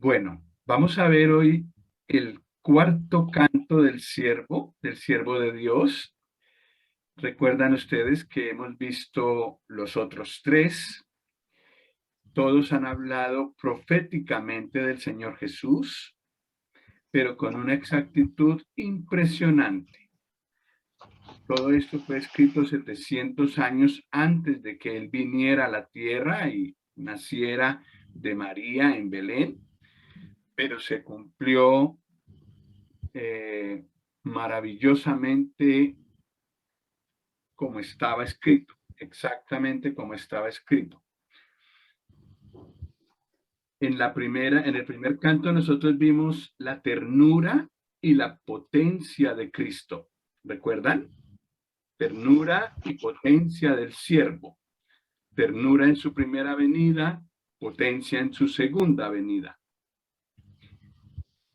Bueno, vamos a ver hoy el cuarto canto del siervo de Dios. Recuerdan ustedes que hemos visto los otros tres. Todos han hablado proféticamente del Señor Jesús, pero con una exactitud impresionante. Todo esto fue escrito 700 años antes de que Él viniera a la tierra y naciera de María en Belén, pero se cumplió maravillosamente como estaba escrito, exactamente como estaba escrito. En el primer canto nosotros vimos la ternura y la potencia de Cristo. ¿Recuerdan? Ternura y potencia del siervo. Ternura en su primera venida, potencia en su segunda venida.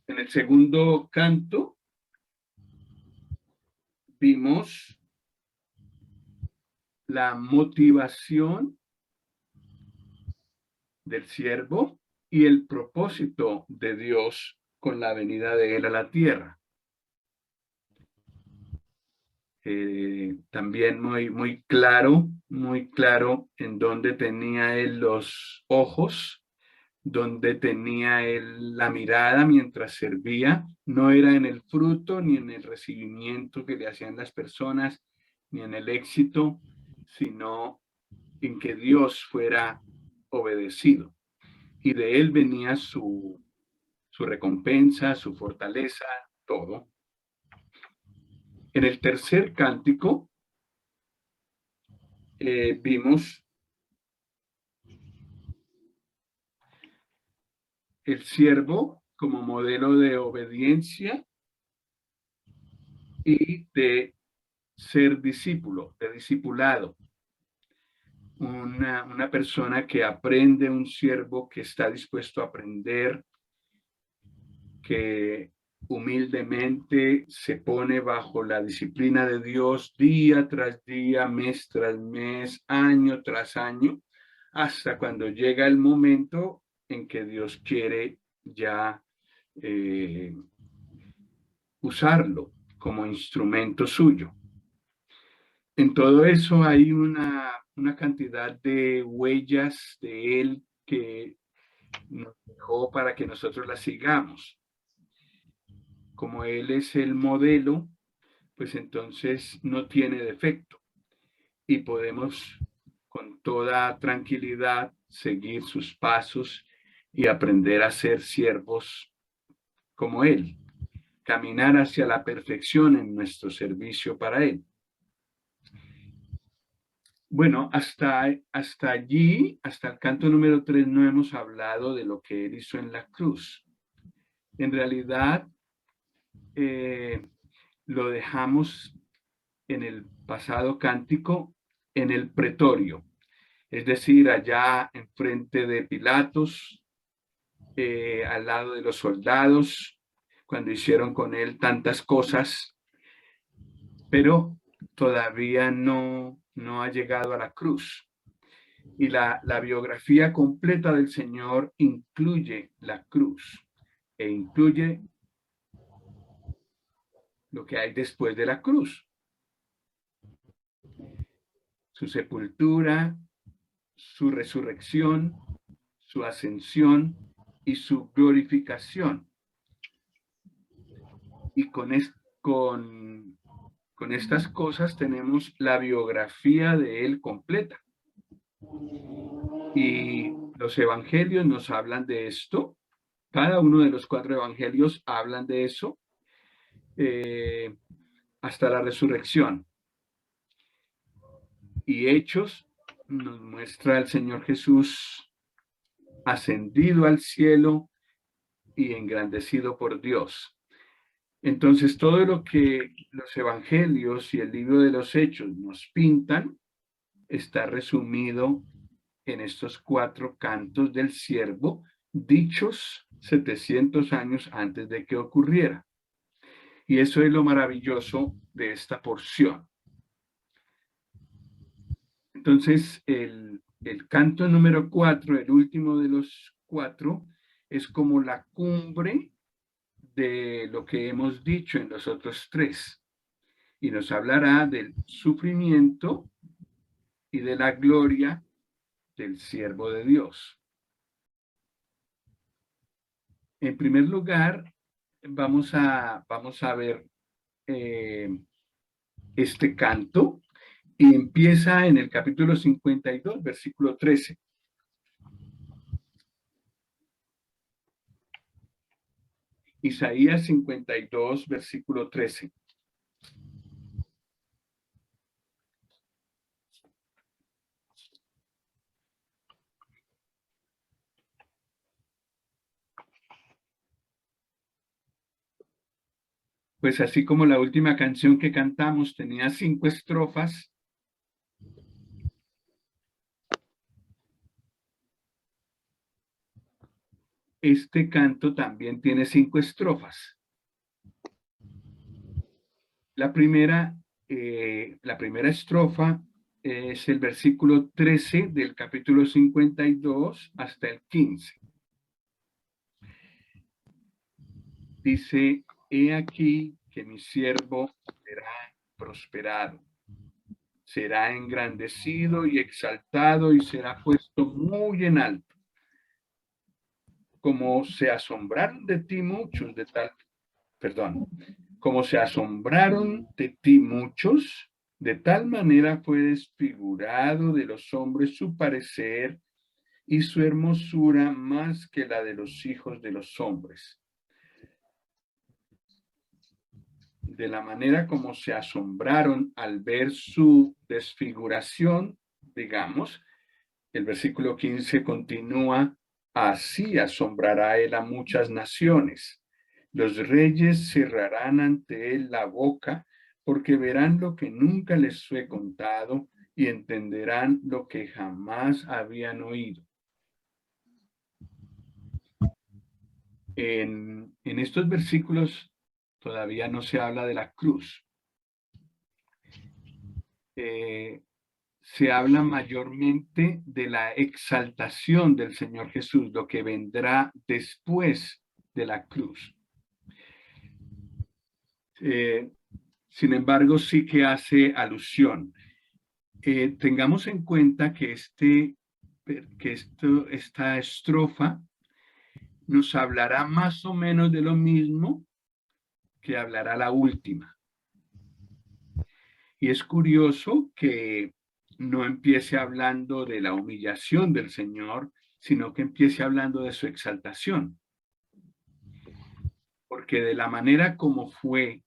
En el segundo canto vimos la motivación del siervo y el propósito de Dios con la venida de él a la tierra. También muy claro en dónde tenía él los ojos, dónde tenía él la mirada mientras servía. No era en el fruto ni en el recibimiento que le hacían las personas, ni en el éxito, sino en que Dios fuera obedecido. Y de él venía su recompensa, su fortaleza, todo. En el tercer cántico vimos el siervo como modelo de obediencia y de ser discípulo, de discipulado. Una persona que aprende, un siervo que está dispuesto a aprender, que humildemente se pone bajo la disciplina de Dios día tras día, mes tras mes, año tras año, hasta cuando llega el momento en que Dios quiere ya usarlo como instrumento suyo. En todo eso hay una cantidad de huellas de él que nos dejó para que nosotros las sigamos. Como él es el modelo, pues entonces no tiene defecto y podemos con toda tranquilidad seguir sus pasos y aprender a ser siervos como él, caminar hacia la perfección en nuestro servicio para él. Bueno, hasta allí, hasta el canto número 3, no hemos hablado de lo que él hizo en la cruz. En realidad, lo dejamos en el pasado cántico en el pretorio, es decir, allá enfrente de Pilatos, al lado de los soldados, cuando hicieron con él tantas cosas, pero todavía no ha llegado a la cruz. Y la biografía completa del Señor incluye la cruz e incluye lo que hay después de la cruz. Su sepultura, su resurrección, su ascensión y su glorificación. Y con estas cosas tenemos la biografía de él completa. Y los evangelios nos hablan de esto. Cada uno de los 4 evangelios hablan de eso hasta la resurrección. Y Hechos nos muestra al Señor Jesús ascendido al cielo y engrandecido por Dios. Entonces, todo lo que los evangelios y el libro de los Hechos nos pintan está resumido en estos 4 cantos del siervo, dichos 700 años antes de que ocurriera. Y eso es lo maravilloso de esta porción. Entonces, el canto número 4, el último de los 4, es como la cumbre de lo que hemos dicho en los otros tres. Y nos hablará del sufrimiento y de la gloria del siervo de Dios. En primer lugar, vamos a ver este canto, y empieza en el capítulo 52, versículo 13. Isaías 52, versículo 13. Pues así como la última canción que cantamos tenía 5 estrofas, este canto también tiene 5 estrofas. La primera estrofa es el versículo 13 del capítulo 52 hasta el 15. Dice: he aquí que mi siervo será prosperado, será engrandecido y exaltado y será puesto muy en alto. Como se asombraron de ti muchos como se asombraron de ti muchos, de tal manera fue desfigurado de los hombres su parecer y su hermosura más que la de los hijos de los hombres. De la manera como se asombraron al ver su desfiguración, digamos, el versículo 15 continúa: así asombrará él a muchas naciones. Los reyes cerrarán ante él la boca, porque verán lo que nunca les fue contado y entenderán lo que jamás habían oído. En estos versículos todavía no se habla de la cruz. Se habla mayormente de la exaltación del Señor Jesús, lo que vendrá después de la cruz. Sin embargo, sí que hace alusión. Tengamos en cuenta que esta estrofa nos hablará más o menos de lo mismo que hablará la última. Y es curioso que no empiece hablando de la humillación del Señor, sino que empiece hablando de su exaltación. Porque de la manera como fue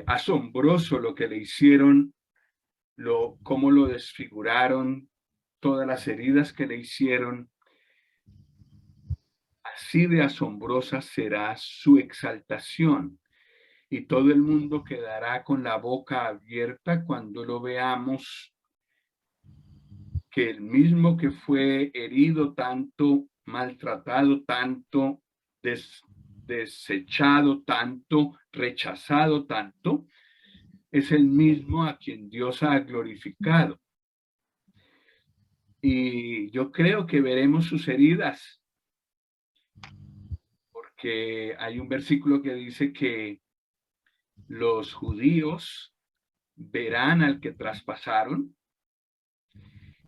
asombroso lo que le hicieron, cómo lo desfiguraron, todas las heridas que le hicieron, así de asombrosa será su exaltación. Y todo el mundo quedará con la boca abierta cuando lo veamos, que el mismo que fue herido tanto, maltratado tanto, desechado tanto, rechazado tanto, es el mismo a quien Dios ha glorificado. Y yo creo que veremos sus heridas, porque hay un versículo que dice que los judíos verán al que traspasaron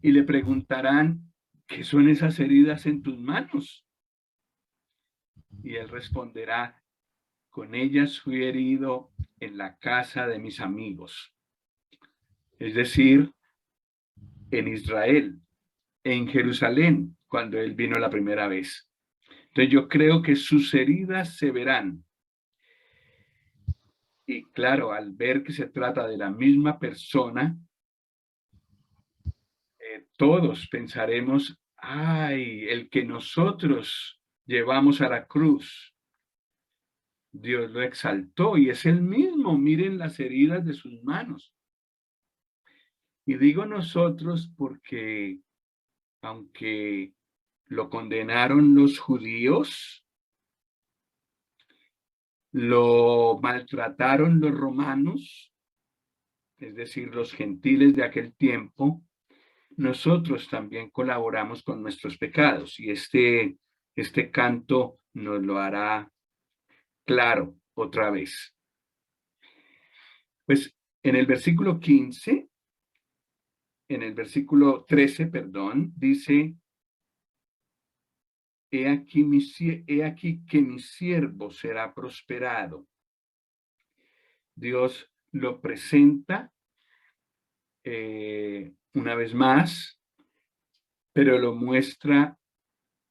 y le preguntarán: ¿qué son esas heridas en tus manos? Y él responderá: con ellas fui herido en la casa de mis amigos. Es decir, en Israel, en Jerusalén, cuando él vino la primera vez. Entonces yo creo que sus heridas se verán. Y claro, al ver que se trata de la misma persona, todos pensaremos: ay, el que nosotros llevamos a la cruz, Dios lo exaltó y es el mismo. Miren las heridas de sus manos. Y digo nosotros porque aunque lo condenaron los judíos, lo maltrataron los romanos, es decir, los gentiles de aquel tiempo, nosotros también colaboramos con nuestros pecados. Y este Este canto nos lo hará claro otra vez. Pues en el versículo 15, en el versículo 13, perdón, dice, he aquí que mi siervo será prosperado. Dios lo presenta una vez más, pero lo muestra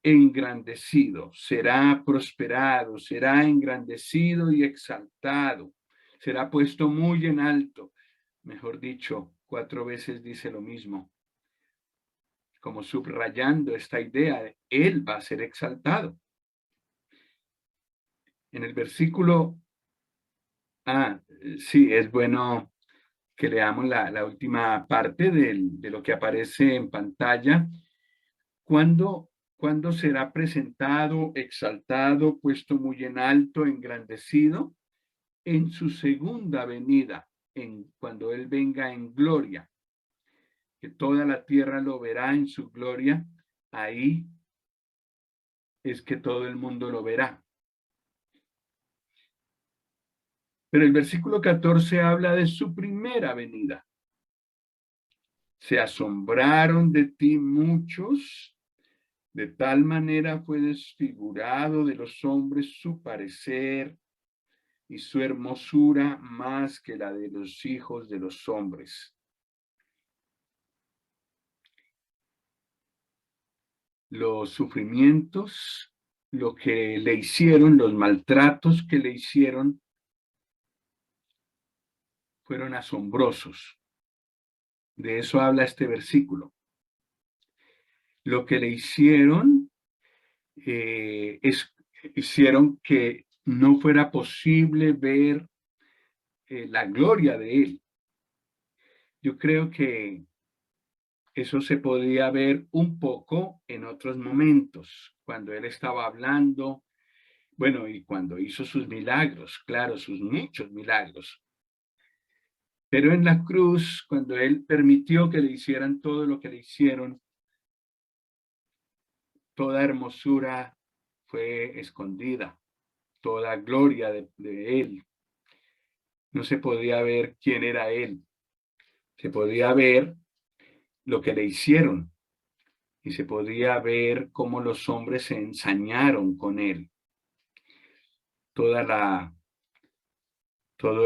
engrandecido, será prosperado, será engrandecido y exaltado, será puesto muy en alto. Mejor dicho, 4 veces dice lo mismo, como subrayando esta idea de él va a ser exaltado. En el versículo, sí, es bueno que leamos la última parte de lo que aparece en pantalla. ¿Cuándo será presentado, exaltado, puesto muy en alto, engrandecido? En su segunda venida, cuando Él venga en gloria, que toda la tierra lo verá en su gloria, ahí es que todo el mundo lo verá. Pero el versículo 14 habla de su primera venida. Se asombraron de ti muchos, de tal manera fue desfigurado de los hombres su parecer y su hermosura más que la de los hijos de los hombres. Los sufrimientos, lo que le hicieron, los maltratos que le hicieron, fueron asombrosos. De eso habla este versículo. Lo que le hicieron hicieron que no fuera posible ver la gloria de él. Yo creo que eso se podía ver un poco en otros momentos, cuando él estaba hablando, bueno, y cuando hizo sus milagros, claro, sus muchos milagros. Pero en la cruz, cuando él permitió que le hicieran todo lo que le hicieron, toda hermosura fue escondida, toda gloria de él. No se podía ver quién era él, se podía ver lo que le hicieron y se podía ver cómo los hombres se ensañaron con él. Todo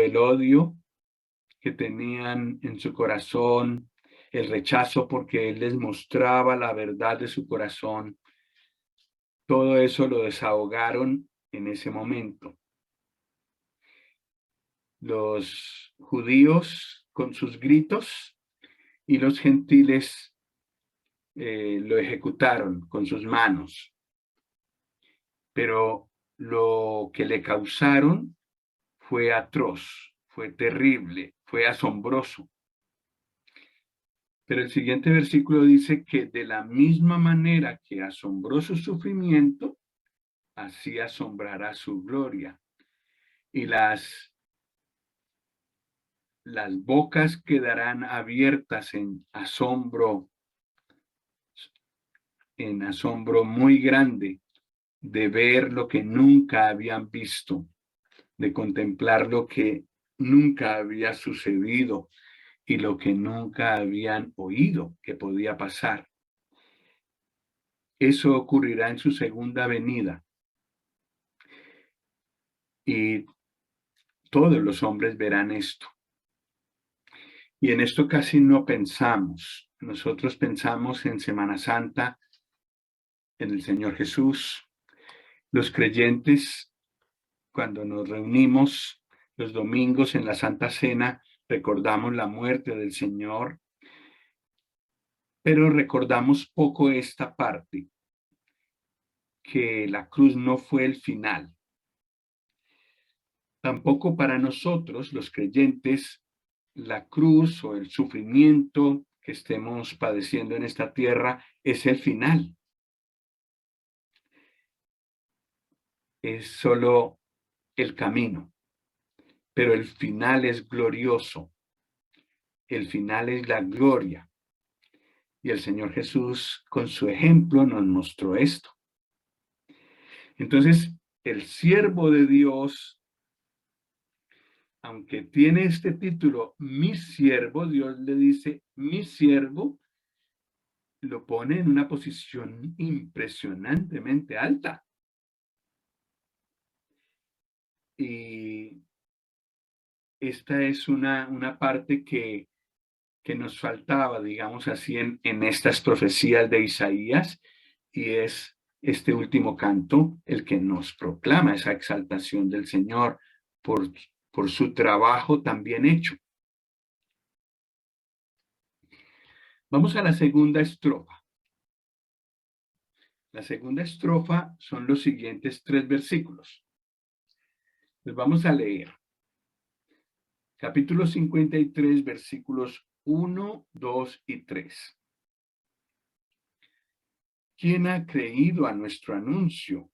el odio que tenían en su corazón, el rechazo porque él les mostraba la verdad de su corazón, todo eso lo desahogaron en ese momento. Los judíos con sus gritos y los gentiles lo ejecutaron con sus manos. Pero lo que le causaron fue atroz, fue terrible, fue asombroso. Pero el siguiente versículo dice que de la misma manera que asombró su sufrimiento, así asombrará su gloria. Y las bocas quedarán abiertas en asombro muy grande de ver lo que nunca habían visto, de contemplar lo que nunca había sucedido y lo que nunca habían oído que podía pasar. Eso ocurrirá en su segunda venida. Y todos los hombres verán esto. Y en esto casi no pensamos. Nosotros pensamos en Semana Santa, en el Señor Jesús. Los creyentes, cuando nos reunimos los domingos en la Santa Cena, recordamos la muerte del Señor, pero recordamos poco esta parte, que la cruz no fue el final. Tampoco para nosotros, los creyentes, la cruz o el sufrimiento que estemos padeciendo en esta tierra es el final. Es solo el camino, pero el final es glorioso. El final es la gloria. Y el Señor Jesús, con su ejemplo, nos mostró esto. Entonces, el siervo de Dios, aunque tiene este título, mi siervo, Dios le dice, mi siervo, lo pone en una posición impresionantemente alta. Y esta es una parte que nos faltaba, digamos así, en estas profecías de Isaías, y es este último canto el que nos proclama esa exaltación del Señor por, por su trabajo tan bien hecho. Vamos a la segunda estrofa. La segunda estrofa son los siguientes 3 versículos. Les vamos a leer. Capítulo 53, versículos 1, 2 y 3. ¿Quién ha creído a nuestro anuncio?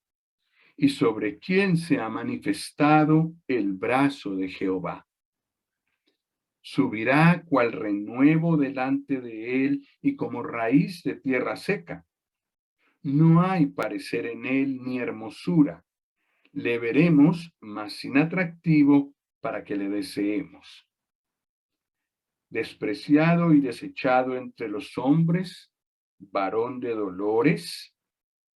¿Y sobre quién se ha manifestado el brazo de Jehová? Subirá cual renuevo delante de él y como raíz de tierra seca. No hay parecer en él ni hermosura. Le veremos, mas sin atractivo para que le deseemos. Despreciado y desechado entre los hombres, varón de dolores,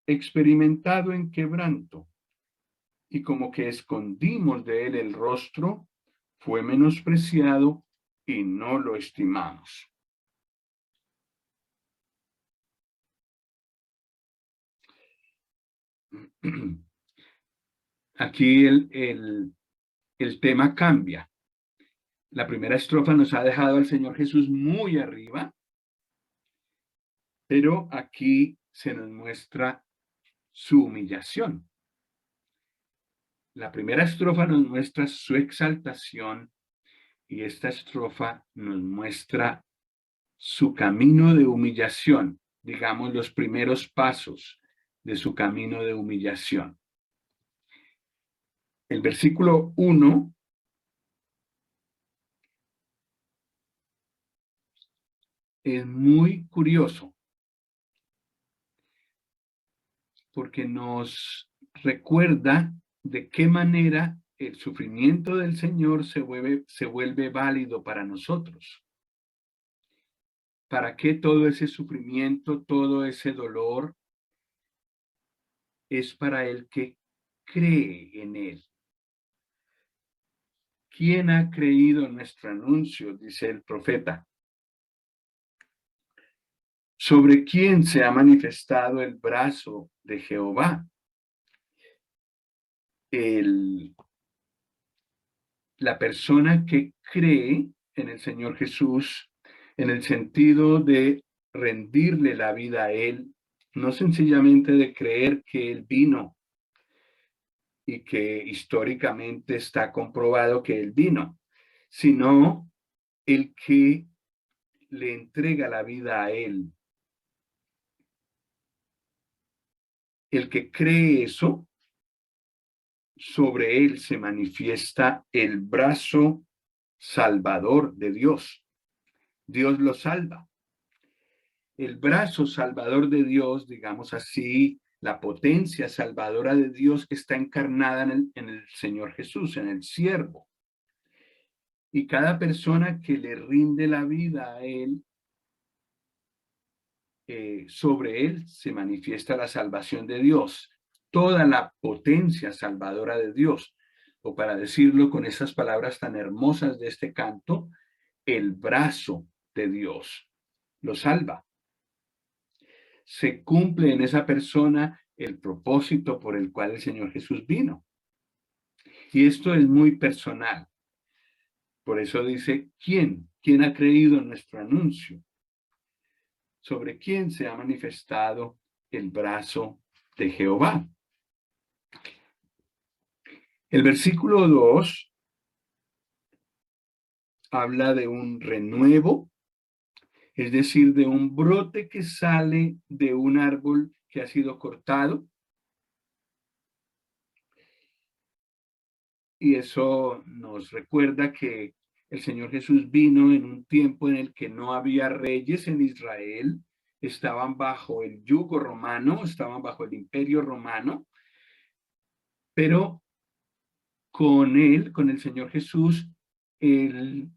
experimentado en quebranto, y como que escondimos de él el rostro, fue menospreciado y no lo estimamos. Aquí el tema cambia. La primera estrofa nos ha dejado al Señor Jesús muy arriba, pero aquí se nos muestra su humillación. La primera estrofa nos muestra su exaltación y esta estrofa nos muestra su camino de humillación, digamos los primeros pasos de su camino de humillación. El versículo 1 es muy curioso porque nos recuerda de qué manera el sufrimiento del Señor se vuelve válido para nosotros. ¿Para qué todo ese sufrimiento, todo ese dolor? Es para el que cree en él. ¿Quién ha creído en nuestro anuncio? Dice el profeta. ¿Sobre quién se ha manifestado el brazo de Jehová? La persona que cree en el Señor Jesús en el sentido de rendirle la vida a Él, no sencillamente de creer que Él vino y que históricamente está comprobado que Él vino, sino el que le entrega la vida a Él. El que cree eso, sobre él se manifiesta el brazo salvador de Dios. Dios lo salva. El brazo salvador de Dios, digamos así, la potencia salvadora de Dios está encarnada en el Señor Jesús, en el siervo. Y cada persona que le rinde la vida a él, sobre él se manifiesta la salvación de Dios, toda la potencia salvadora de Dios, o para decirlo con esas palabras tan hermosas de este canto, el brazo de Dios lo salva. Se cumple en esa persona el propósito por el cual el Señor Jesús vino. Y esto es muy personal. Por eso dice, ¿quién? ¿Quién ha creído en nuestro anuncio? ¿Sobre quién se ha manifestado el brazo de Jehová? El versículo 2 habla de un renuevo, es decir, de un brote que sale de un árbol que ha sido cortado. Y eso nos recuerda que el Señor Jesús vino en un tiempo en el que no había reyes en Israel, estaban bajo el yugo romano, estaban bajo el imperio romano, Pero con él, con el Señor Jesús, el,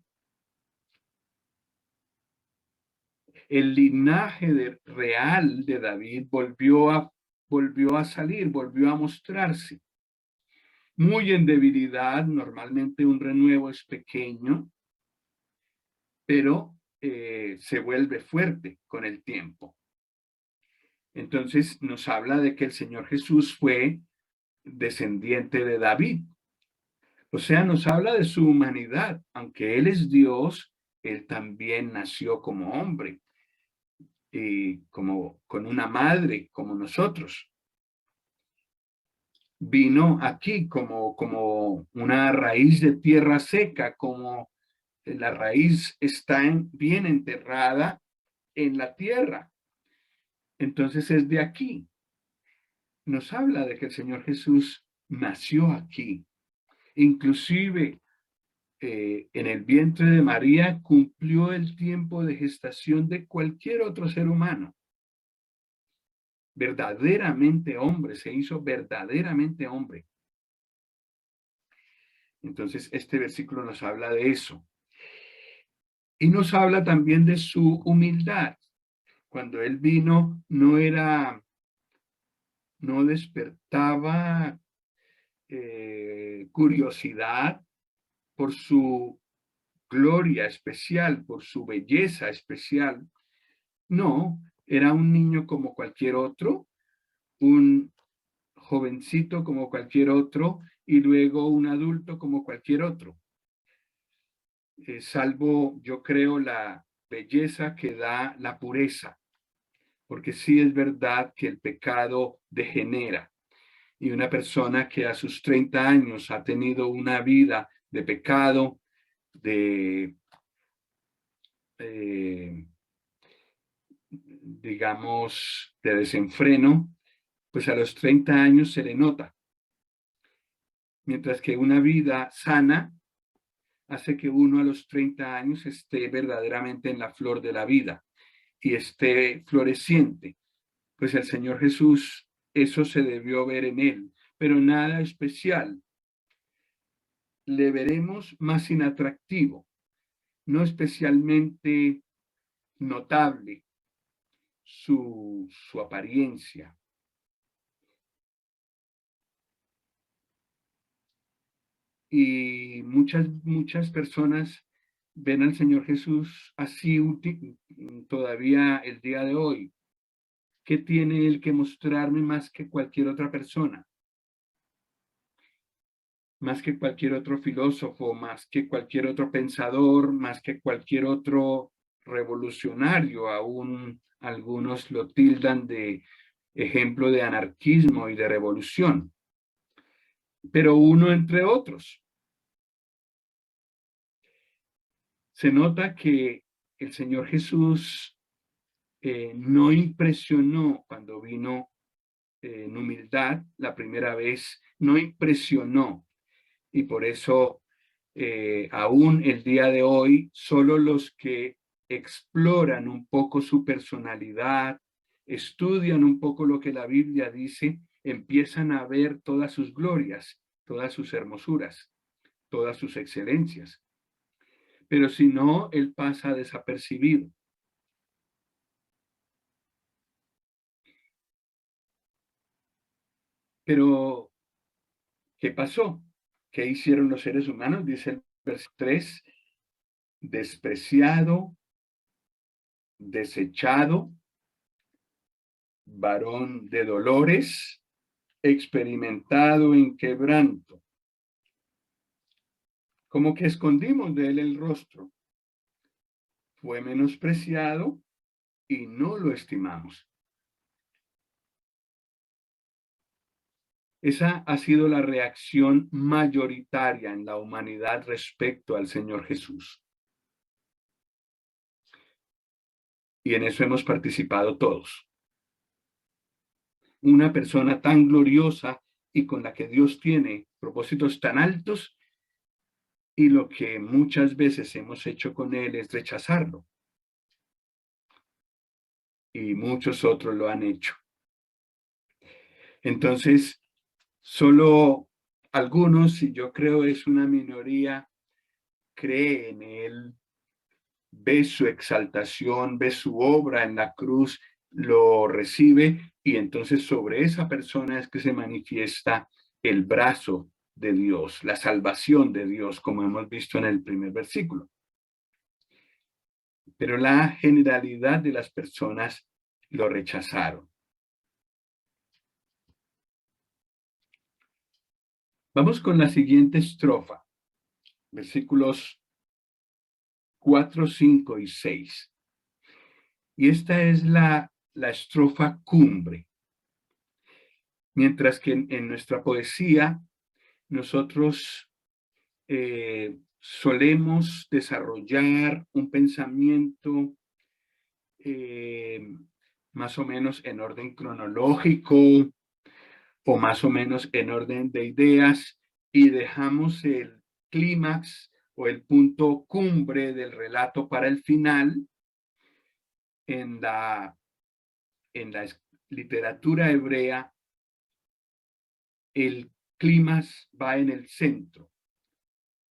el linaje real de David volvió a salir, volvió a mostrarse. Muy en debilidad, normalmente un renuevo es pequeño, pero se vuelve fuerte con el tiempo. Entonces nos habla de que el Señor Jesús fue descendiente de David. O sea, nos habla de su humanidad. Aunque Él es Dios, Él también nació como hombre y como con una madre como nosotros. Vino aquí como una raíz de tierra seca, como la raíz está bien enterrada en la tierra. Entonces es de aquí. Nos habla de que el Señor Jesús nació aquí. Inclusive en el vientre de María cumplió el tiempo de gestación de cualquier otro ser humano. Verdaderamente hombre, se hizo verdaderamente hombre. Entonces este versículo nos habla de eso. Y nos habla también de su humildad. Cuando él vino, no despertaba curiosidad por su gloria especial, por su belleza especial. No, era un niño como cualquier otro, un jovencito como cualquier otro y luego un adulto como cualquier otro. Salvo, yo creo, la belleza que da la pureza, porque sí es verdad que el pecado degenera y una persona que a sus 30 años ha tenido una vida de pecado, de, eh, digamos, de desenfreno, pues a los 30 años se le nota. Mientras que una vida sana hace que uno a los 30 años esté verdaderamente en la flor de la vida y esté floreciente. Pues el Señor Jesús, eso se debió ver en él, pero nada especial. Le veremos más inatractivo, no especialmente notable su apariencia. Y muchas personas ven al Señor Jesús así todavía el día de hoy. ¿Qué tiene Él que mostrarme más que cualquier otra persona? Más que cualquier otro filósofo, más que cualquier otro pensador, más que cualquier otro revolucionario. Aún algunos lo tildan de ejemplo de anarquismo y de revolución, pero uno entre otros. Se nota que el Señor Jesús no impresionó cuando vino en humildad la primera vez, no impresionó. Y por eso, aún el día de hoy, solo los que exploran un poco su personalidad, estudian un poco lo que la Biblia dice, empiezan a ver todas sus glorias, todas sus hermosuras, todas sus excelencias. Pero si no, él pasa desapercibido. Pero, ¿qué pasó? ¿Qué hicieron los seres humanos? Dice el verso 3, despreciado, desechado, varón de dolores, experimentado en quebranto. Como que escondimos de él el rostro. Fue menospreciado y no lo estimamos. Esa ha sido la reacción mayoritaria en la humanidad respecto al Señor Jesús. Y en eso hemos participado todos. Una persona tan gloriosa y con la que Dios tiene propósitos tan altos, y lo que muchas veces hemos hecho con él es rechazarlo. Y muchos otros lo han hecho. Entonces, Solo algunos, y yo creo es una minoría, cree en él, ve su exaltación, ve su obra en la cruz, lo recibe y entonces sobre esa persona es que se manifiesta el brazo de Dios, la salvación de Dios, como hemos visto en el primer versículo. Pero la generalidad de las personas lo rechazaron. Vamos con la siguiente estrofa, versículos 4, 5 y 6. Y esta es la estrofa cumbre. Mientras que en nuestra poesía nosotros solemos desarrollar un pensamiento más o menos en orden cronológico o más o menos en orden de ideas y dejamos el clímax o el punto cumbre del relato para el final. En la literatura hebrea, el clímax va en el centro.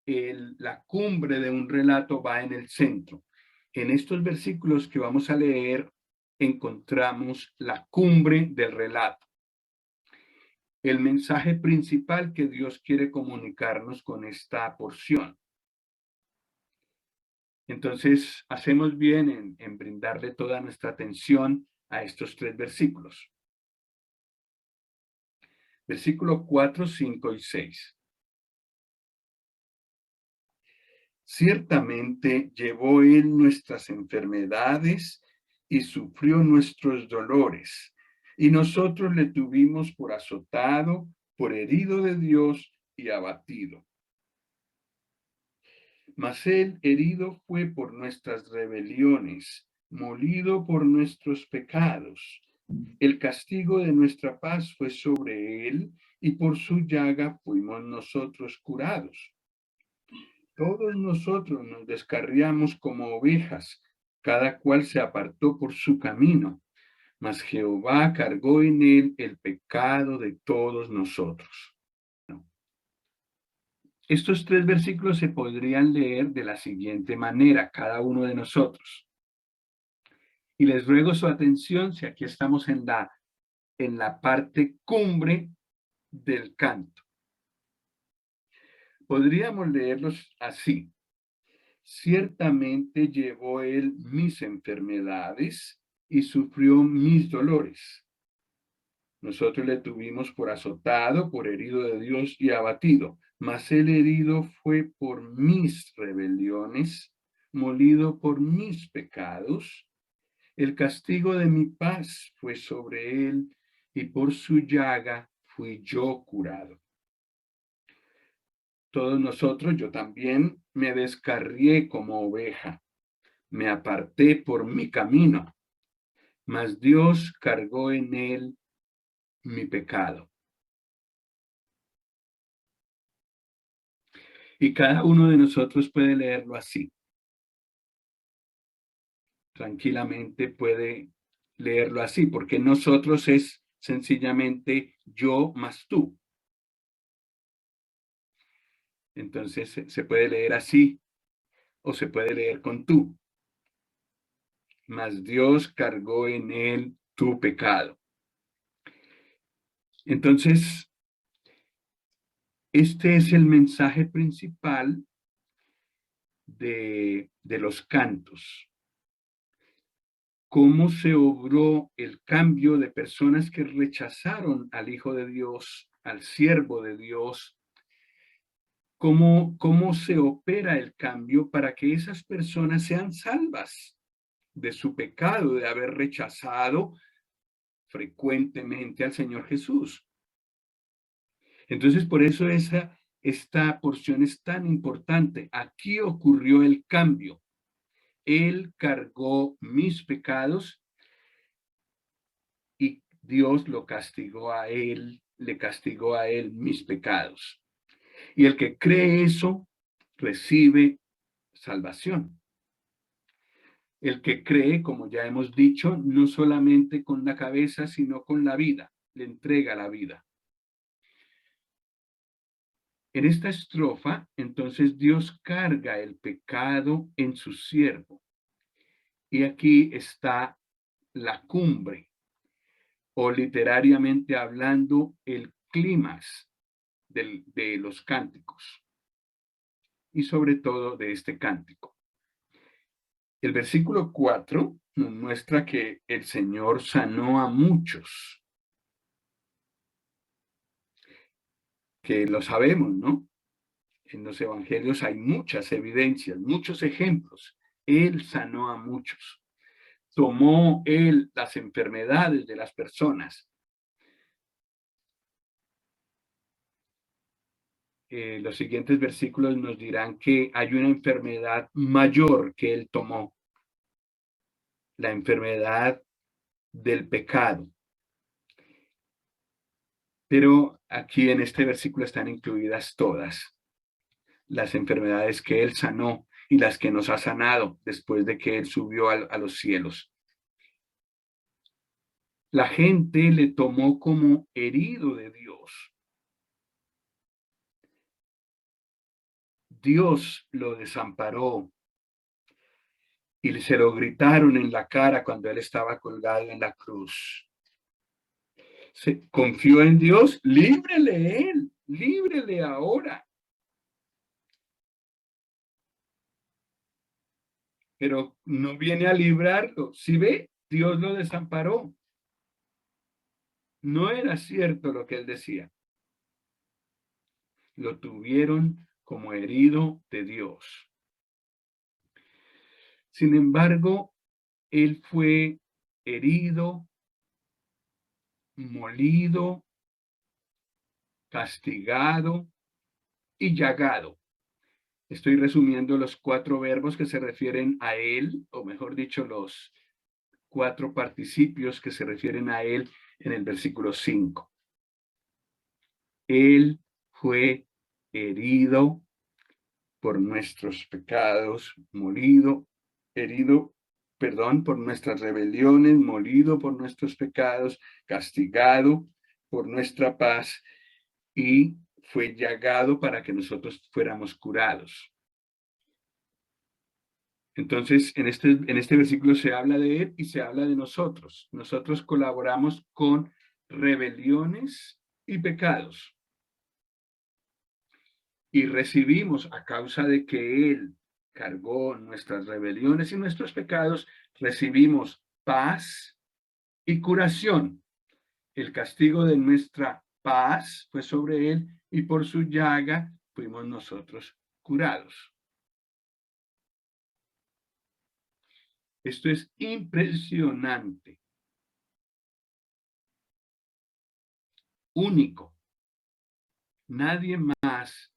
La cumbre de un relato va en el centro. En estos versículos que vamos a leer, encontramos la cumbre del relato. El mensaje principal que Dios quiere comunicarnos con esta porción. Entonces, hacemos bien en brindarle toda nuestra atención a estos 3 versículos. Versículo 4, 5 y 6. Ciertamente llevó él nuestras enfermedades y sufrió nuestros dolores, y nosotros le tuvimos por azotado, por herido de Dios y abatido. Mas él herido fue por nuestras rebeliones, molido por nuestros pecados. El castigo de nuestra paz fue sobre él, y por su llaga fuimos nosotros curados. Todos nosotros nos descarriamos como ovejas, cada cual se apartó por su camino, mas Jehová cargó en él el pecado de todos nosotros. Estos 3 versículos se podrían leer de la siguiente manera, cada uno de nosotros. Y les ruego su atención si aquí estamos en la parte cumbre del canto. Podríamos leerlos así. Ciertamente llevó él mis enfermedades y sufrió mis dolores. Nosotros le tuvimos por azotado, por herido de Dios y abatido, mas el herido fue por mis rebeliones, molido por mis pecados. El castigo de mi paz fue sobre él, y por su llaga fui yo curado. Todos nosotros, yo también, me descarrié como oveja, me aparté por mi camino, mas Dios cargó en él mi pecado. Y cada uno de nosotros puede leerlo así. Tranquilamente puede leerlo así, porque nosotros es sencillamente yo más tú. Entonces se puede leer así o se puede leer con tú. Mas Dios cargó en él tu pecado. Entonces, este es el mensaje principal de los cantos. Cómo se obró el cambio de personas que rechazaron al Hijo de Dios, al siervo de Dios. Cómo se opera el cambio para que esas personas sean salvas de su pecado, de haber rechazado frecuentemente al Señor Jesús. Entonces, por eso esta porción es tan importante. Aquí ocurrió el cambio. Él cargó mis pecados y Dios lo castigó a él, le castigó a él mis pecados. Y el que cree eso, recibe salvación. El que cree, como ya hemos dicho, no solamente con la cabeza, sino con la vida, le entrega la vida. En esta estrofa, entonces Dios carga el pecado en su siervo. Y aquí está la cumbre, o literariamente hablando, el clímax de los cánticos, y sobre todo de este cántico. El versículo 4 nos muestra que el Señor sanó a muchos, que lo sabemos, ¿no? En los evangelios hay muchas evidencias, muchos ejemplos. Él sanó a muchos. Tomó él las enfermedades de las personas. Los siguientes versículos nos dirán que hay una enfermedad mayor que él tomó, la enfermedad del pecado. Pero aquí en este versículo están incluidas todas las enfermedades que él sanó y las que nos ha sanado después de que él subió a los cielos. La gente le tomó como herido de Dios. Dios lo desamparó y se lo gritaron en la cara cuando él estaba colgado en la cruz. Se confió en Dios, líbrele él, líbrele ahora. Pero no viene a librarlo. Si ve, Dios lo desamparó. No era cierto lo que él decía. Lo tuvieron como herido de Dios. Sin embargo, él fue herido, molido, castigado y llagado. Estoy resumiendo los 4 verbos que se refieren a él, o mejor dicho, los 4 participios que se refieren a él en el versículo 5. Él fue herido por nuestros pecados, herido, por nuestras rebeliones, molido por nuestros pecados, castigado por nuestra paz y fue llagado para que nosotros fuéramos curados. Entonces, en este versículo se habla de él y se habla de nosotros. Nosotros colaboramos con rebeliones y pecados. Y recibimos, a causa de que él cargó nuestras rebeliones y nuestros pecados, recibimos paz y curación. El castigo de nuestra paz fue sobre él y por su llaga fuimos nosotros curados. Esto es impresionante, único. Nadie más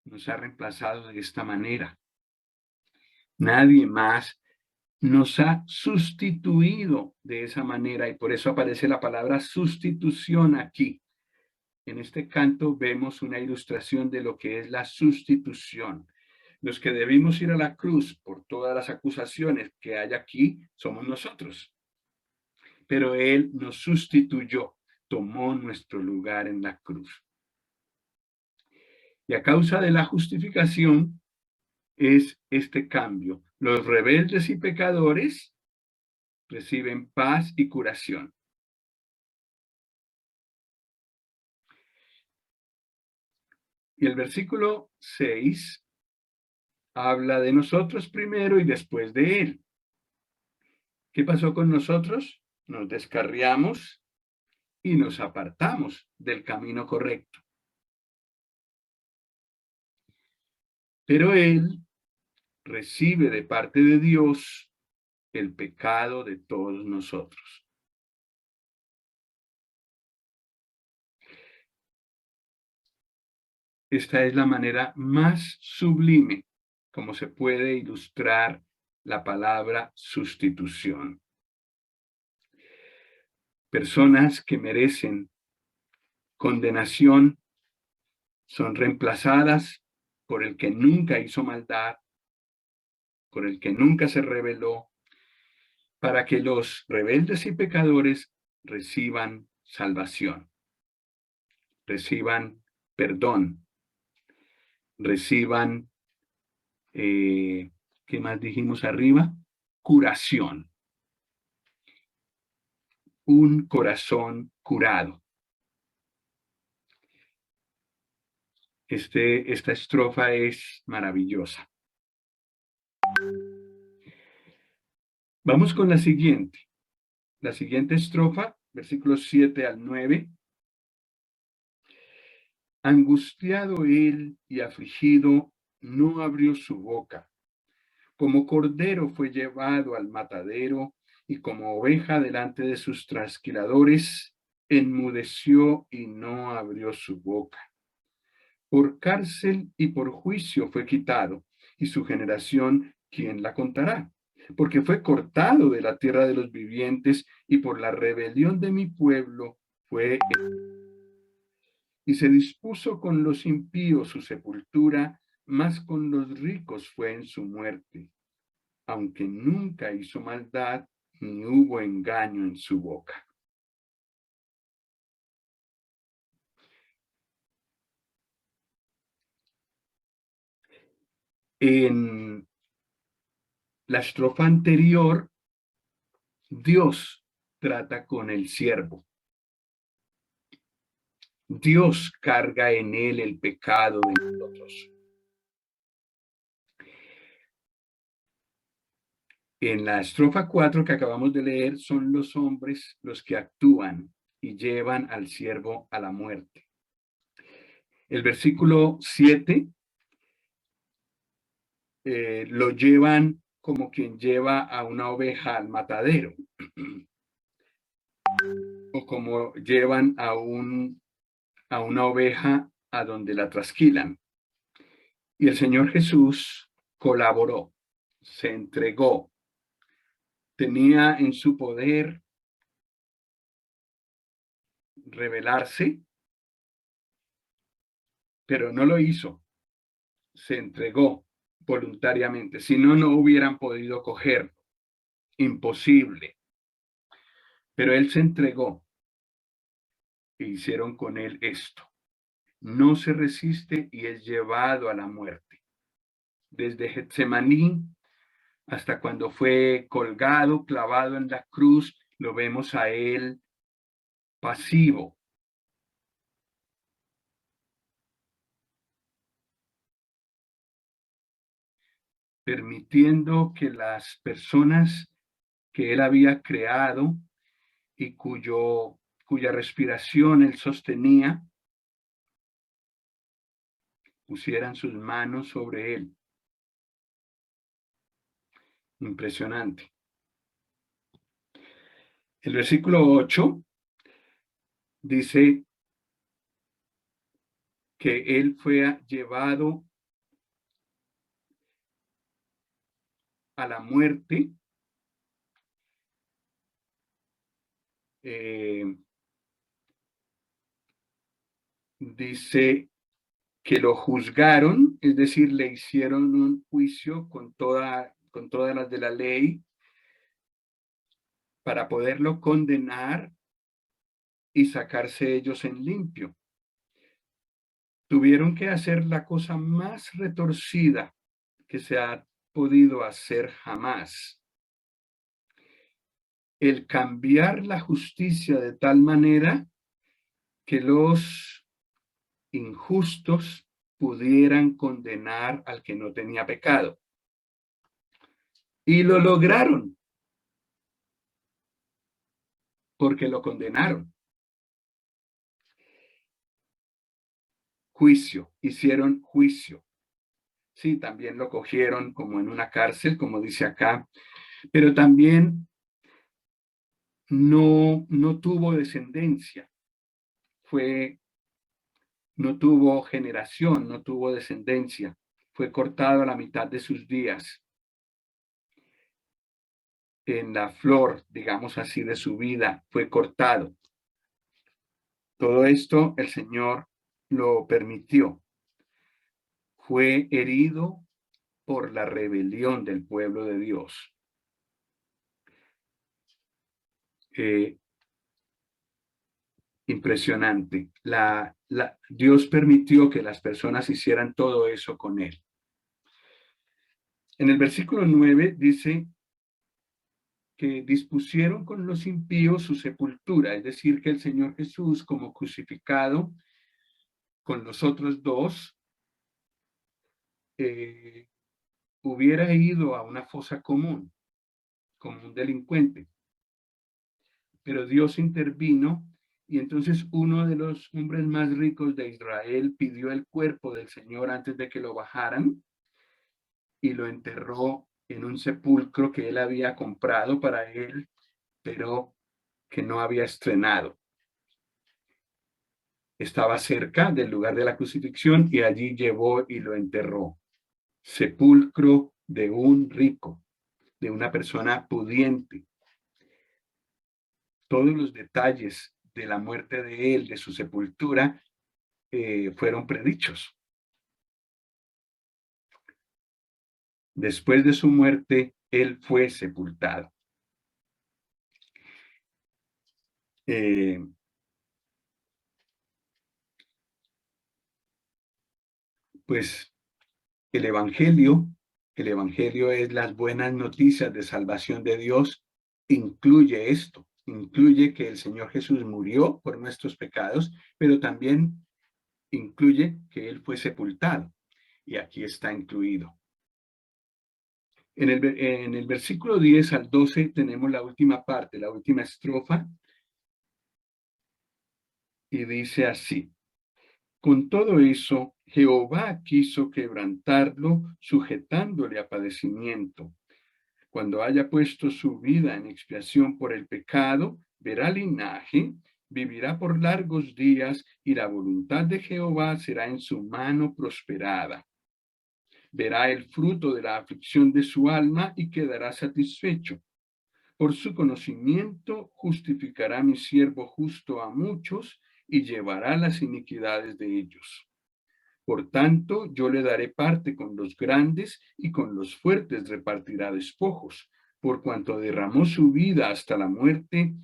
nos ha reemplazado de esta manera. Nadie más nos ha sustituido de esa manera y por eso aparece la palabra sustitución aquí. En este canto vemos una ilustración de lo que es la sustitución. Los que debimos ir a la cruz por todas las acusaciones que hay aquí somos nosotros. Pero Él nos sustituyó, tomó nuestro lugar en la cruz. Y a causa de la justificación es este cambio. Los rebeldes y pecadores reciben paz y curación. Y el versículo 6 habla de nosotros primero y después de él. ¿Qué pasó con nosotros? Nos descarriamos y nos apartamos del camino correcto. Pero él recibe de parte de Dios el pecado de todos nosotros. Esta es la manera más sublime como se puede ilustrar la palabra sustitución. Personas que merecen condenación son reemplazadas por el que nunca hizo maldad, por el que nunca se rebeló, para que los rebeldes y pecadores reciban salvación, reciban perdón, reciban, ¿qué más dijimos arriba? Curación. Un corazón curado. Esta estrofa es maravillosa. Vamos con la siguiente. La siguiente estrofa, versículos 7 al 9. Angustiado él y afligido, no abrió su boca. Como cordero fue llevado al matadero, y como oveja delante de sus trasquiladores, enmudeció y no abrió su boca. Por cárcel y por juicio fue quitado, y su generación, ¿quién la contará? Porque fue cortado de la tierra de los vivientes, y por la rebelión de mi pueblo fue. Y se dispuso con los impíos su sepultura, mas con los ricos fue en su muerte, aunque nunca hizo maldad, ni hubo engaño en su boca. En la estrofa anterior, Dios trata con el siervo. Dios carga en él el pecado de nosotros. En la estrofa 4 que acabamos de leer, son los hombres los que actúan y llevan al siervo a la muerte. El versículo 7 lo llevan como quien lleva a una oveja al matadero, o como llevan a una oveja a donde la trasquilan. Y el Señor Jesús colaboró, se entregó, tenía en su poder rebelarse, pero no lo hizo, se entregó voluntariamente, si no, no hubieran podido cogerlo, imposible, pero él se entregó e hicieron con él esto. No se resiste y es llevado a la muerte. Desde Getsemaní hasta cuando fue colgado, clavado en la cruz, lo vemos a él pasivo. Permitiendo que las personas que él había creado y cuya respiración él sostenía, pusieran sus manos sobre él. Impresionante. El versículo 8 dice que él fue llevado a la muerte, dice que lo juzgaron, es decir, le hicieron un juicio con todas las de la ley para poderlo condenar y sacarse ellos en limpio. Tuvieron que hacer la cosa más retorcida que se ha podido hacer jamás. El cambiar la justicia de tal manera que los injustos pudieran condenar al que no tenía pecado. Y lo lograron, porque lo condenaron. Juicio, hicieron juicio. Sí, también lo cogieron como en una cárcel, como dice acá, pero también no tuvo descendencia, no tuvo generación, no tuvo descendencia, fue cortado a la mitad de sus días. En la flor, digamos así, de su vida, fue cortado. Todo esto el Señor lo permitió. Fue herido por la rebelión del pueblo de Dios. Impresionante. La Dios permitió que las personas hicieran todo eso con él. En el versículo 9 dice que dispusieron con los impíos su sepultura, es decir, que el Señor Jesús, como crucificado con los otros dos, hubiera ido a una fosa común, como un delincuente. Pero Dios intervino y entonces uno de los hombres más ricos de Israel pidió el cuerpo del Señor antes de que lo bajaran y lo enterró en un sepulcro que él había comprado para él, pero que no había estrenado. Estaba cerca del lugar de la crucifixión y allí llevó y lo enterró. Sepulcro de un rico, de una persona pudiente. Todos los detalles de la muerte de él, de su sepultura, fueron predichos. Después de su muerte, él fue sepultado. Pues el Evangelio es las buenas noticias de salvación de Dios, incluye esto, incluye que el Señor Jesús murió por nuestros pecados, pero también incluye que Él fue sepultado, y aquí está incluido. En el versículo 10 al 12 tenemos la última parte, la última estrofa, y dice así: con todo eso, Jehová quiso quebrantarlo, sujetándole a padecimiento. Cuando haya puesto su vida en expiación por el pecado, verá linaje, vivirá por largos días, y la voluntad de Jehová será en su mano prosperada. Verá el fruto de la aflicción de su alma y quedará satisfecho. Por su conocimiento justificará mi siervo justo a muchos y llevará las iniquidades de ellos. Por tanto, yo le daré parte con los grandes y con los fuertes repartirá despojos, por cuanto derramó su vida hasta la muerte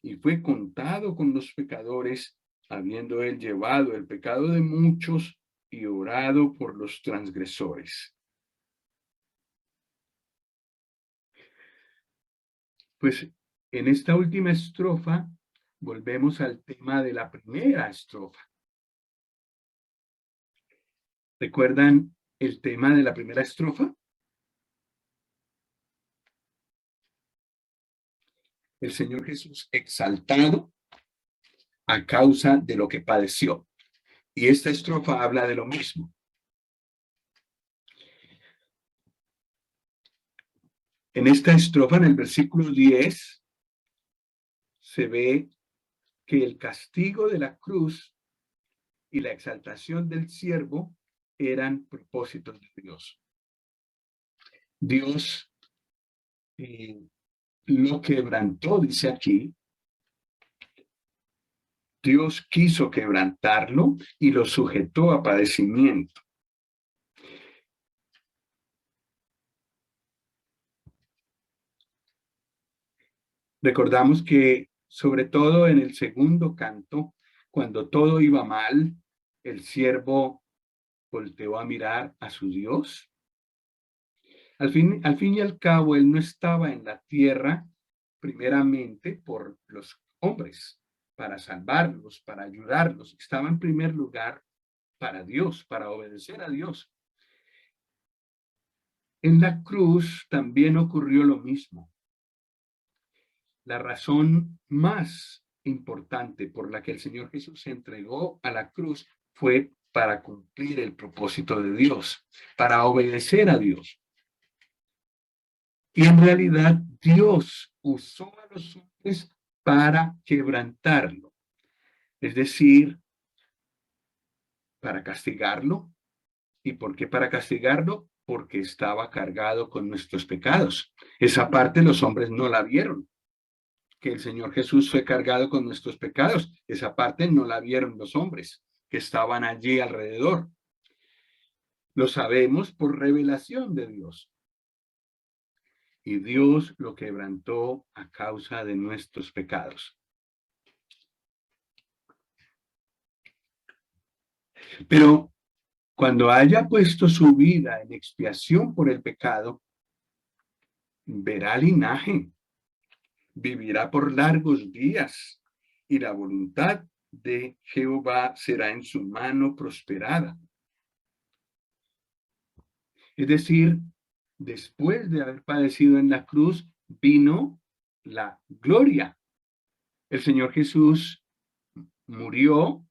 y fue contado con los pecadores, habiendo él llevado el pecado de muchos y orado por los transgresores. Pues en esta última estrofa volvemos al tema de la primera estrofa. ¿Recuerdan el tema de la primera estrofa? El Señor Jesús exaltado a causa de lo que padeció. Y esta estrofa habla de lo mismo. En esta estrofa, en el versículo 10, se ve que el castigo de la cruz y la exaltación del siervo eran propósitos de Dios. Dios lo quebrantó, dice aquí. Dios quiso quebrantarlo y lo sujetó a padecimiento. Recordamos que, sobre todo en el segundo canto, cuando todo iba mal, el siervo volteó a mirar a su Dios. Al fin y al cabo, él no estaba en la tierra primeramente por los hombres, para salvarlos, para ayudarlos. Estaba en primer lugar para Dios, para obedecer a Dios. En la cruz también ocurrió lo mismo. La razón más importante por la que el Señor Jesús se entregó a la cruz fue para cumplir el propósito de Dios, para obedecer a Dios. Y en realidad Dios usó a los hombres para quebrantarlo, es decir, para castigarlo. ¿Y por qué para castigarlo? Porque estaba cargado con nuestros pecados. Esa parte los hombres no la vieron, que el Señor Jesús fue cargado con nuestros pecados. Esa parte no la vieron los hombres que estaban allí alrededor. Lo sabemos por revelación de Dios. Y Dios lo quebrantó a causa de nuestros pecados. Pero cuando haya puesto su vida en expiación por el pecado, verá linaje, vivirá por largos días y la voluntad de Jehová será en su mano prosperada. Es decir, después de haber padecido en la cruz, vino la gloria. El Señor Jesús murió,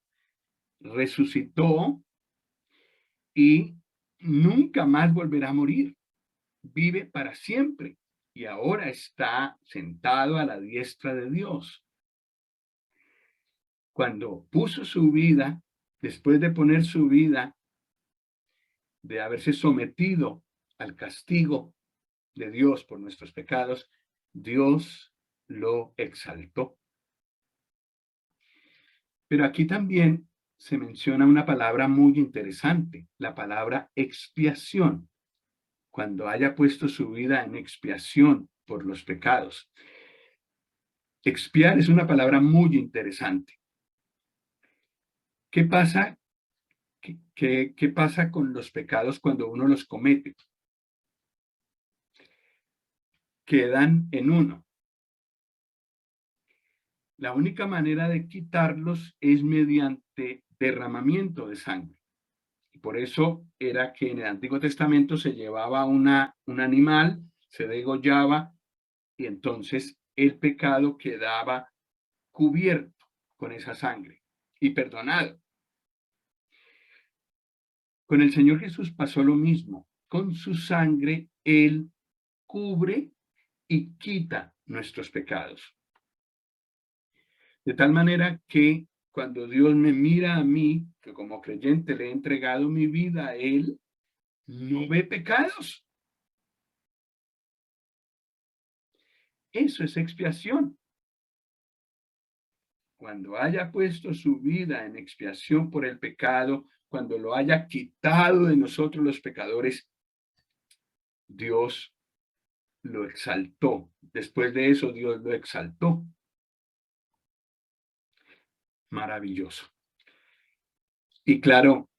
resucitó y nunca más volverá a morir. Vive para siempre y ahora está sentado a la diestra de Dios. Cuando puso su vida, después de poner su vida, de haberse sometido al castigo de Dios por nuestros pecados, Dios lo exaltó. Pero aquí también se menciona una palabra muy interesante, la palabra expiación. Cuando haya puesto su vida en expiación por los pecados. Expiar es una palabra muy interesante. ¿Qué pasa? ¿Qué pasa con los pecados cuando uno los comete? Quedan en uno. La única manera de quitarlos es mediante derramamiento de sangre. Y por eso era que en el Antiguo Testamento se llevaba un animal, se degollaba y entonces el pecado quedaba cubierto con esa sangre y perdonado. Con el Señor Jesús pasó lo mismo. Con su sangre, Él cubre y quita nuestros pecados. De tal manera que cuando Dios me mira a mí, que como creyente le he entregado mi vida a Él, no ve pecados. Eso es expiación. Cuando haya puesto su vida en expiación por el pecado, cuando lo haya quitado de nosotros los pecadores, Dios lo exaltó. Después de eso, Dios lo exaltó. Maravilloso. Y claro,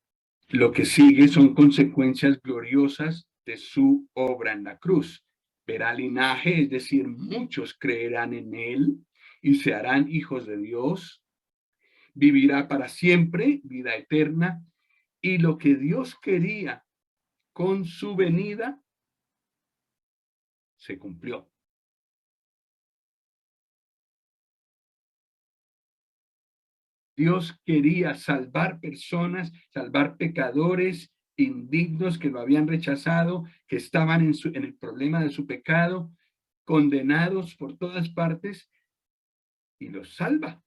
lo que sigue son consecuencias gloriosas de su obra en la cruz. Verá linaje, es decir, muchos creerán en él y se harán hijos de Dios. Vivirá para siempre, vida eterna. Y lo que Dios quería con su venida se cumplió. Dios quería salvar personas, salvar pecadores indignos que lo habían rechazado, que estaban en el problema de su pecado, condenados por todas partes, y los salva.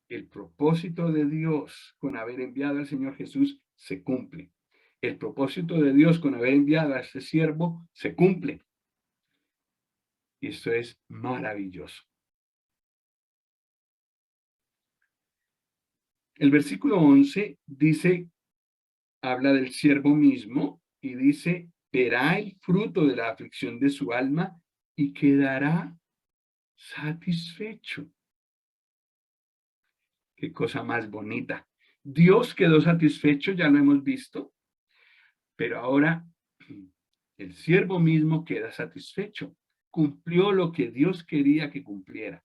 El propósito de Dios con haber enviado al Señor Jesús se cumple. El propósito de Dios con haber enviado a este siervo se cumple. Y esto es maravilloso. El versículo 11 dice, habla del siervo mismo y dice, verá el fruto de la aflicción de su alma y quedará satisfecho. Qué cosa más bonita. Dios quedó satisfecho, ya lo hemos visto, pero ahora el siervo mismo queda satisfecho. Cumplió lo que Dios quería que cumpliera.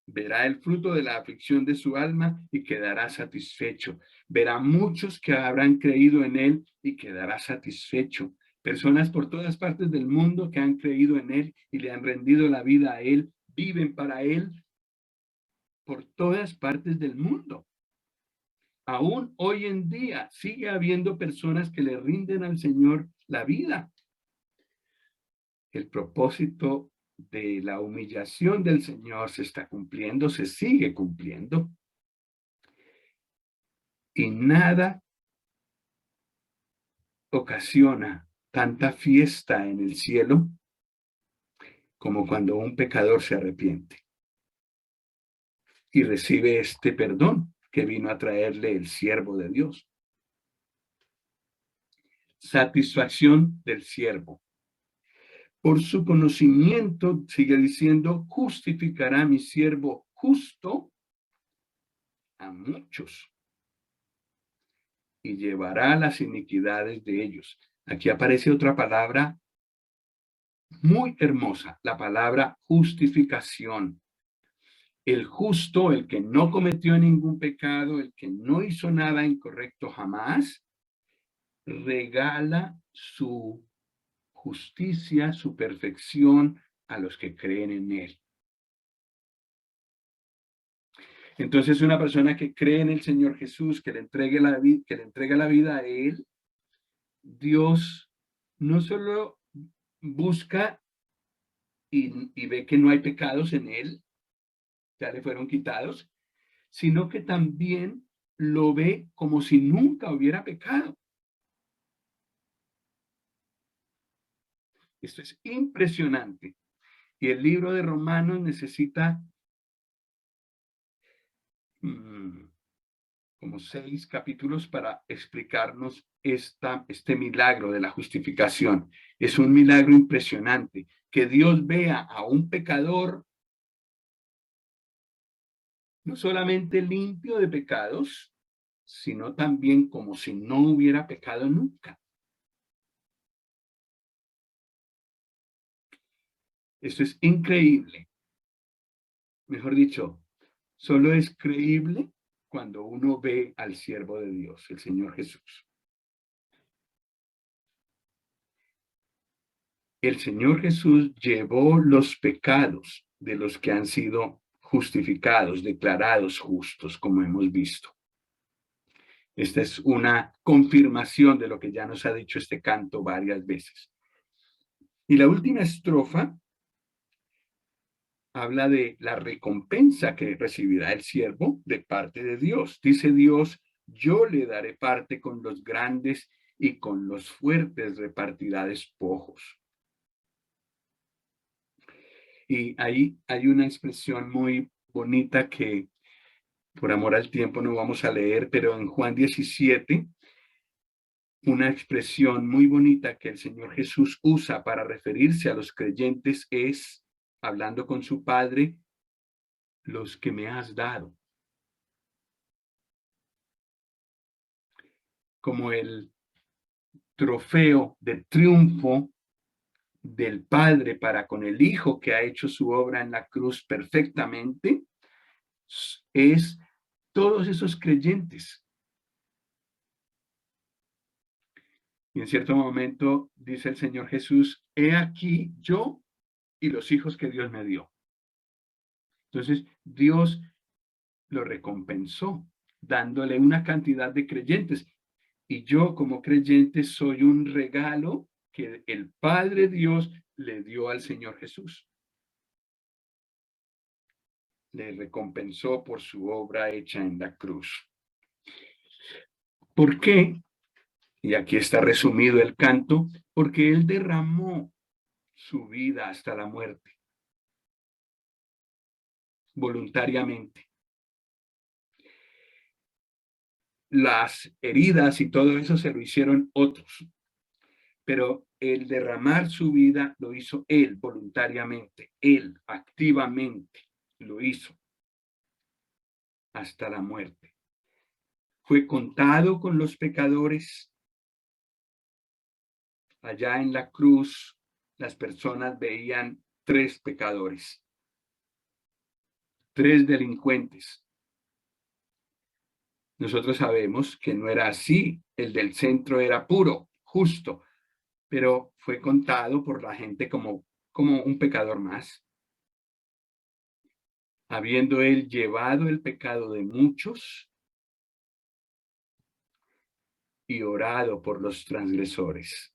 Verá el fruto de la aflicción de su alma y quedará satisfecho. Verá muchos que habrán creído en él y quedará satisfecho. Personas por todas partes del mundo que han creído en él y le han rendido la vida a él, viven para él por todas partes del mundo. Aún hoy en día sigue habiendo personas que le rinden al Señor la vida. El propósito de la humillación del Señor se está cumpliendo, se sigue cumpliendo. Y nada ocasiona tanta fiesta en el cielo como cuando un pecador se arrepiente y recibe este perdón que vino a traerle el siervo de Dios. Satisfacción del siervo. Por su conocimiento, sigue diciendo, justificará mi siervo justo a muchos y llevará las iniquidades de ellos. Aquí aparece otra palabra muy hermosa, la palabra justificación. El justo, el que no cometió ningún pecado, el que no hizo nada incorrecto jamás, regala su justicia, su perfección a los que creen en él. Entonces, una persona que cree en el Señor Jesús, que le entregue la vida, que le entrega la vida a él, Dios no solo busca y ve que no hay pecados en él, ya le fueron quitados, sino que también lo ve como si nunca hubiera pecado. Esto es impresionante. Y el libro de Romanos necesita como 6 capítulos para explicarnos este milagro de la justificación. Es un milagro impresionante. Que Dios vea a un pecador no solamente limpio de pecados, sino también como si no hubiera pecado nunca. Esto es increíble. Mejor dicho, solo es creíble cuando uno ve al siervo de Dios, el Señor Jesús. El Señor Jesús llevó los pecados de los que han sido justificados, declarados justos, como hemos visto. Esta es una confirmación de lo que ya nos ha dicho este canto varias veces. Y la última estrofa habla de la recompensa que recibirá el siervo de parte de Dios. Dice Dios, yo le daré parte con los grandes y con los fuertes repartirá despojos. Y ahí hay una expresión muy bonita que por amor al tiempo no vamos a leer, pero en Juan 17, una expresión muy bonita que el Señor Jesús usa para referirse a los creyentes es, hablando con su Padre, los que me has dado. Como el trofeo de triunfo del Padre para con el Hijo que ha hecho su obra en la cruz perfectamente, es todos esos creyentes. Y en cierto momento dice el Señor Jesús, he aquí yo y los hijos que Dios me dio. Entonces, Dios lo recompensó, dándole una cantidad de creyentes. Y yo como creyente soy un regalo que el Padre Dios le dio al Señor Jesús. Le recompensó por su obra hecha en la cruz. ¿Por qué? Y aquí está resumido el canto, porque Él derramó su vida hasta la muerte, voluntariamente. Las heridas y todo eso se lo hicieron otros, pero el derramar su vida lo hizo Él voluntariamente, Él activamente lo hizo hasta la muerte. Fue contado con los pecadores. Allá en la cruz, las personas veían 3 pecadores, 3 delincuentes. Nosotros sabemos que no era así, el del centro era puro, justo, pero fue contado por la gente como un pecador más. Habiendo él llevado el pecado de muchos y orado por los transgresores.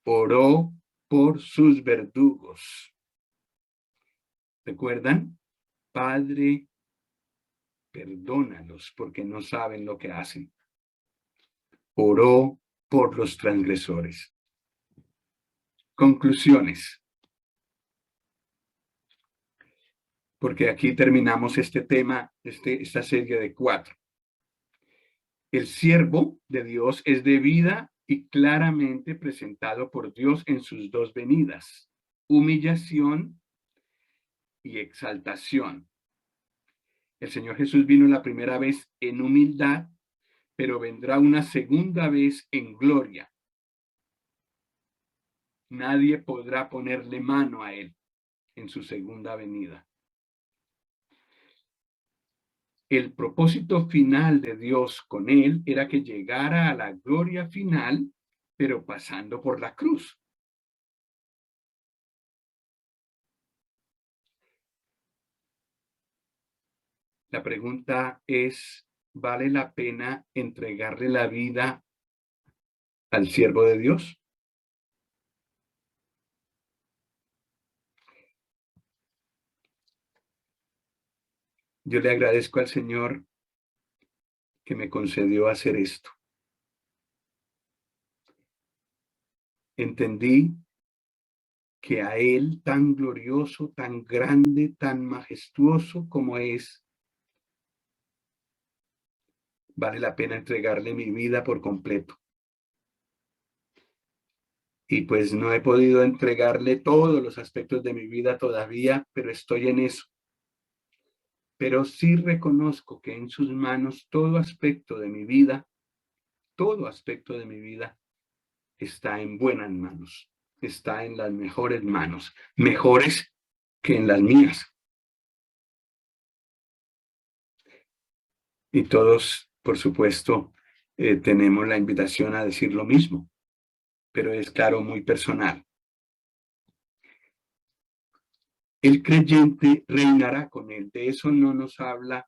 Oró por sus verdugos. ¿Recuerdan? Padre, perdónalos porque no saben lo que hacen. Oró por los transgresores. Conclusiones. Porque aquí terminamos este tema, esta serie de 4. El siervo de Dios es de vida y claramente presentado por Dios en sus 2 venidas, humillación y exaltación. El Señor Jesús vino la primera vez en humildad, pero vendrá una segunda vez en gloria. Nadie podrá ponerle mano a él en su segunda venida. El propósito final de Dios con él era que llegara a la gloria final, pero pasando por la cruz. La pregunta es, ¿vale la pena entregarle la vida al siervo de Dios? Yo le agradezco al Señor que me concedió hacer esto. Entendí que a Él, tan glorioso, tan grande, tan majestuoso como es, vale la pena entregarle mi vida por completo. Y pues no he podido entregarle todos los aspectos de mi vida todavía, pero estoy en eso. Pero sí reconozco que en sus manos todo aspecto de mi vida está en buenas manos, está en las mejores manos, mejores que en las mías. Y todos, por supuesto, tenemos la invitación a decir lo mismo, pero es claro, muy personal. El creyente reinará con él. De eso no nos habla,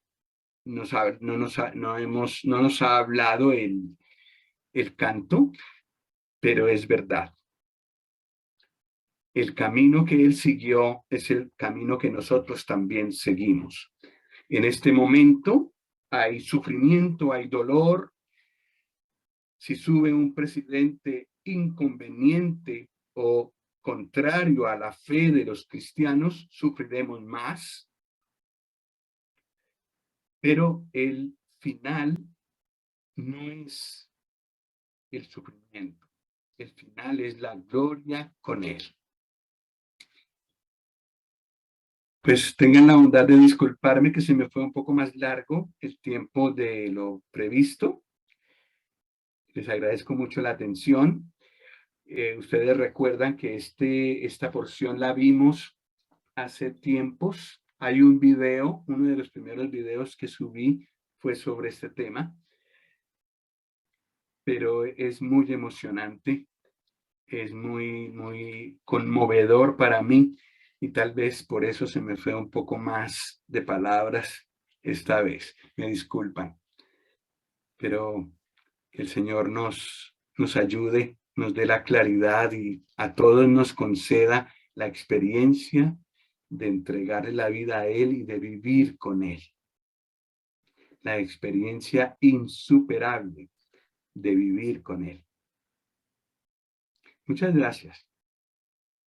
no nos ha hablado el canto, pero es verdad. El camino que él siguió es el camino que nosotros también seguimos. En este momento hay sufrimiento, hay dolor. Si sube un presidente inconveniente o contrario a la fe de los cristianos, sufriremos más. Pero el final no es el sufrimiento. El final es la gloria con él. Pues tengan la bondad de disculparme que se me fue un poco más largo el tiempo de lo previsto. Les agradezco mucho la atención. Ustedes recuerdan que esta porción la vimos hace tiempos. Hay un video, uno de los primeros videos que subí fue sobre este tema, pero es muy emocionante, es muy conmovedor para mí y tal vez por eso se me fue un poco más de palabras esta vez. Me disculpan, pero que el Señor nos ayude, nos dé la claridad y a todos nos conceda la experiencia de entregarle la vida a Él y de vivir con Él. La experiencia insuperable de vivir con Él. Muchas gracias.